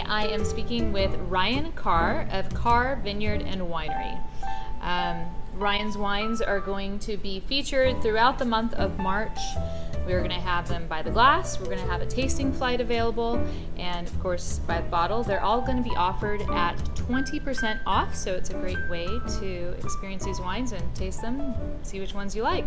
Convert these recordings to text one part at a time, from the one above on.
I am speaking with Ryan Carr of Carr, Vineyard and Winery. Ryan's wines are going to be featured throughout the month of March. We're going to have them by the glass, we're going to have a tasting flight available, and of course by the bottle. They're all going to be offered at 20% off, so it's a great way to experience these wines and taste them, see which ones you like.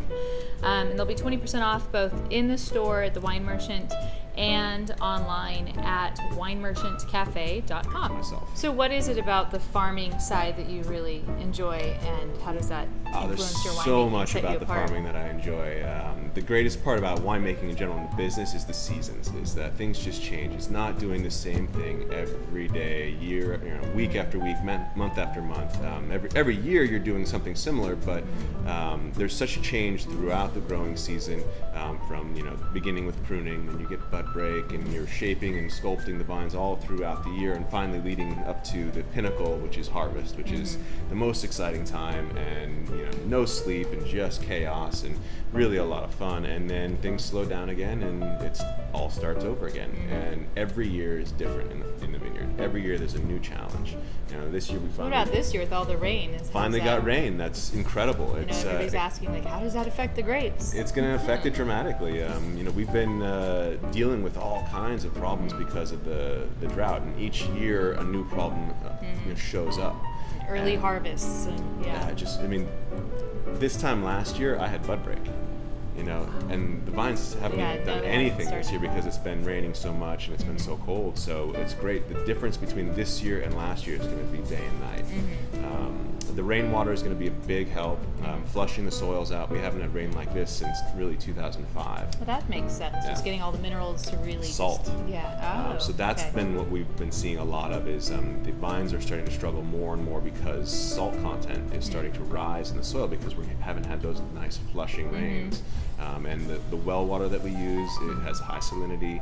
And they'll be 20% off both in the store at the Wine Merchant and online at winemerchantcafe.com. So what is it about the farming side that you really enjoy, and how does that influence your winemaking? There's so much about the farming that I enjoy. The greatest part about winemaking in general in the business is the seasons, is that things just change. It's not doing the same thing every day, year, week after week, month after month. Every year you're doing something similar, but there's such a change throughout the growing season, from beginning with pruning, and you get bud break, and you're shaping and sculpting the vines all throughout the year, and finally leading up to the pinnacle, which is harvest, which is the most exciting time, and no sleep and just chaos and really a lot of fun. And then things slow down again, and it all starts over again. And every year is different in the vineyard. Every year there's a new challenge. This year we finally. What about this year with all the rain? Finally got rain. That's incredible. Everybody's asking, how does that affect the grapes? It's going to affect it dramatically. We've been dealing with all kinds of problems because of the drought, and each year a new problem shows up. Early harvests. This time last year I had bud break. And the vines haven't done anything this year because it's been raining so much and it's been so cold. So it's great. The difference between this year and last year is going to be day and night. The rainwater is going to be a big help, flushing the soils out. We haven't had rain like this since really 2005. Well, that makes sense. Yeah. Just getting all the minerals to really salt. So that's okay. been what we've been seeing a lot of, is the vines are starting to struggle more and more because salt content is starting to rise in the soil because we haven't had those nice flushing rains. And the well water that we use, it has high salinity.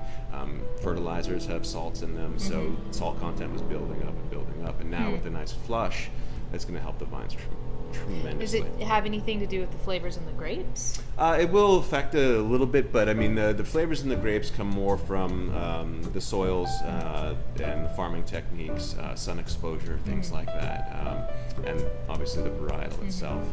Fertilizers have salts in them, so salt content was building up, and now with a nice flush, it's going to help the vines tremendously. Does it have anything to do with the flavors in the grapes? It will affect a little bit, but the flavors in the grapes come more from the soils and the farming techniques, sun exposure, things like that, and obviously the varietal itself.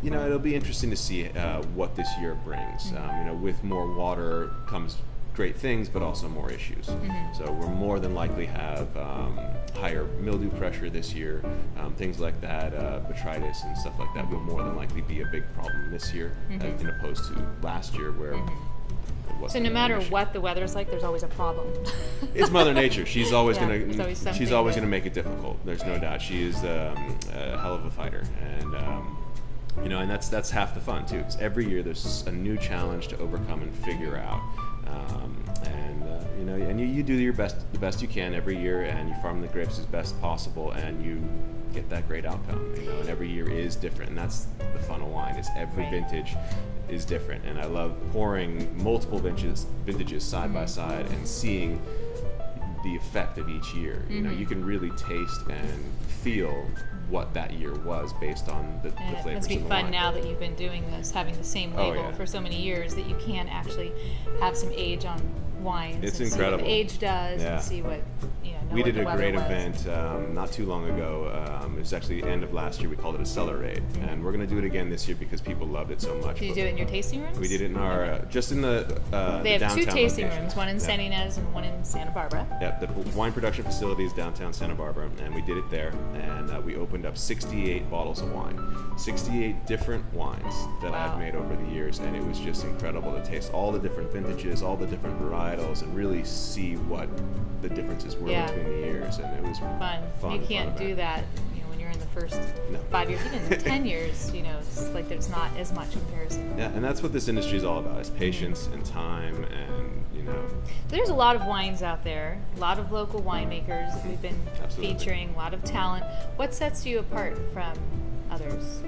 It'll be interesting to see what this year brings. With more water comes great things, but also more issues. So we'll more than likely have higher mildew pressure this year, things like that, botrytis and stuff like that will more than likely be a big problem this year, in opposed to last year where so no matter what the weather's like, there's always a problem. It's Mother Nature. She's always gonna gonna make it difficult. There's no doubt. She is a hell of a fighter, and and that's half the fun too. Because every year there's a new challenge to overcome and figure out. And you do the best you can every year, and you farm the grapes as best possible, and you get that great outcome. And every year is different, and that's the fun of wine. Is every vintage is different, and I love pouring multiple vintages side by side and seeing the effect of each year. You can really taste and feel what that year was based on the flavors of the wine. It must be fun now that you've been doing this, having the same label for so many years, that you can actually have some age on wines. It's and incredible. See what age does and see what we did a great event not too long ago. It was actually the end of last year. We called it a cellar raid, and we're going to do it again this year because people loved it so much. Did you do it in your tasting rooms? We did it in our just in the they have two tasting location. rooms, one in San Ynez and one in Santa Barbara. Yeah, the wine production facility is downtown Santa Barbara, and we did it there, and we opened up 68 bottles of wine, 68 different wines that I've made over the years, and it was just incredible to taste all the different vintages, all the different varietals, and really see what the differences were between the years, and it was fun. You can't do that when you're in the first 5 years, even 10 years. It's like there's not as much comparison. Yeah, and that's what this industry is all about: is patience and time, and There's a lot of wines out there, a lot of local winemakers that we've been featuring, a lot of talent. What sets you apart from others?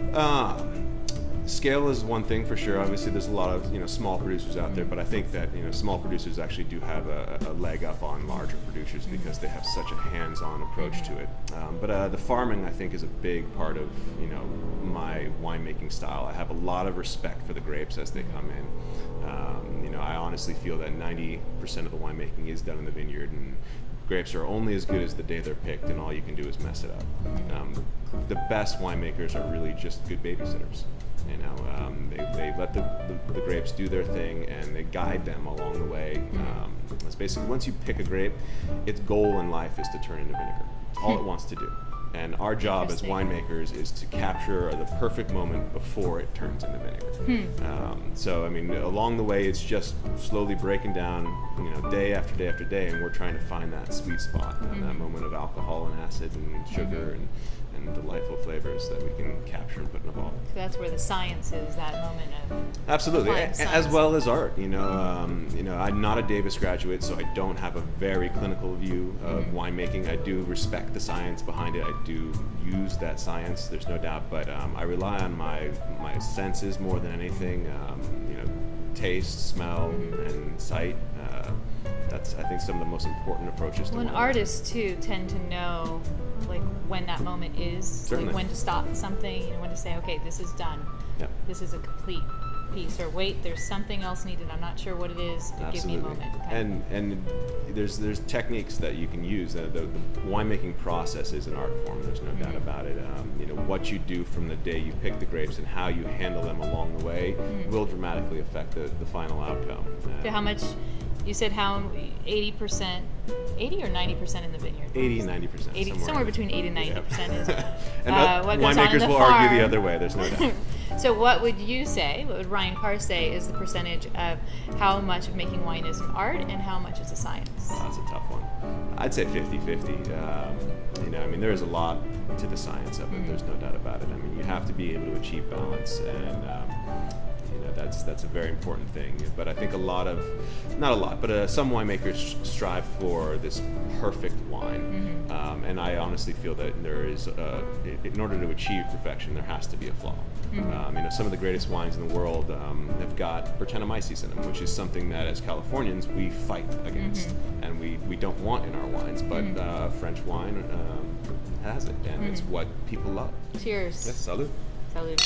Scale is one thing for sure. Obviously, there's a lot of small producers out there, but I think that small producers actually do have a leg up on larger producers because they have such a hands-on approach to it. But the farming, I think, is a big part of my winemaking style. I have a lot of respect for the grapes as they come in. I honestly feel that 90% of the winemaking is done in the vineyard, and grapes are only as good as the day they're picked, and all you can do is mess it up. The best winemakers are really just good babysitters. They let the grapes do their thing, and they guide them along the way. It's basically, once you pick a grape, its goal in life is to turn into vinegar. All it wants to do. And our job as winemakers is to capture the perfect moment before it turns into vinegar. So, along the way, it's just slowly breaking down, day after day after day, and we're trying to find that sweet spot, that moment of alcohol and acid and sugar and delightful flavors that we can capture and put in a bottle. So that's where the science is, that moment of absolutely, as well as art. I'm not a Davis graduate, so I don't have a very clinical view of winemaking. I do respect the science behind it. I do use that science. There's no doubt, but I rely on my senses more than anything. Taste, smell, and sight. That's, I think, some of the most important approaches to winemaking. Artists too tend to know when that moment is, certainly, when to stop something, when to say, okay, this is done. Yep. This is a complete piece, or wait, there's something else needed. I'm not sure what it is, but absolutely. Give me a moment. Okay. And there's techniques that you can use. The winemaking process is an art form. There's no doubt about it. What you do from the day you pick the grapes and how you handle them along the way will dramatically affect the final outcome. So how much? You said how 80%, 80 or 90% in the vineyard? 80, 90%. Somewhere between 80 and 90% is and what goes on in winemakers the will farm. argue the other way. There's no doubt. So what would you say, what would Ryan Carr say is the percentage of how much of making wine is an art and how much is a science? Oh, that's a tough one. I'd say 50-50. There is a lot to the science of it. There's no doubt about it. You have to be able to achieve balance, and that's a very important thing. But I think some winemakers strive for this perfect wine, and I honestly feel that there is, in order to achieve perfection, there has to be a flaw. Some of the greatest wines in the world have got Brettanomyces in them, which is something that as Californians we fight against, and we don't want in our wines, but French wine has it, and it's what people love. Cheers. Yes, salud. Salud.